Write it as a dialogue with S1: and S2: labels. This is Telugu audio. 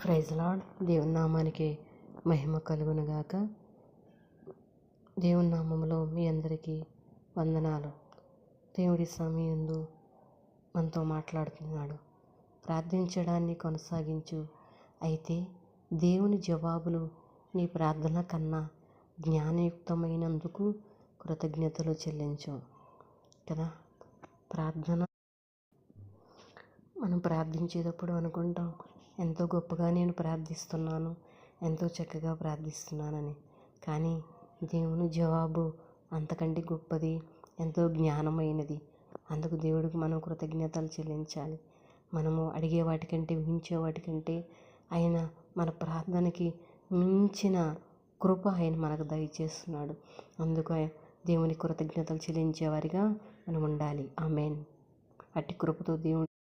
S1: Praise lord. దేవుని నామానికి మహిమ కలుగునుగాక. దేవుని నామములో మీ అందరికీ వందనాలు. దేవుడి సమయంలో మనతో మాట్లాడుతున్నాడు. ప్రార్థించడాన్ని కొనసాగించు, అయితే దేవుని జవాబులు నీ ప్రార్థన కన్నా జ్ఞానయుక్తమైనందుకు కృతజ్ఞతలు చెల్లించు కదా. మనం ప్రార్థించేటప్పుడు అనుకుంటాం, ఎంతో గొప్పగా నేను ప్రార్థిస్తున్నాను, ఎంతో చక్కగా ప్రార్థిస్తున్నానని. కానీ దేవుని జవాబు అంతకంటే గొప్పది, ఎంతో జ్ఞానమైనది. అందుకు దేవుడికి మనం కృతజ్ఞతలు చెల్లించాలి. మనము అడిగే వాటికంటే, ఊహించే వాటికంటే ఆయన మన ప్రార్థనకి మించిన కృప ఆయన మనకు దయచేస్తున్నాడు. అందుకు దేవుని కృతజ్ఞతలు చెల్లించేవారిగా మనం ఉండాలి. ఆమేన్. అట్టి కృపతో దేవుడు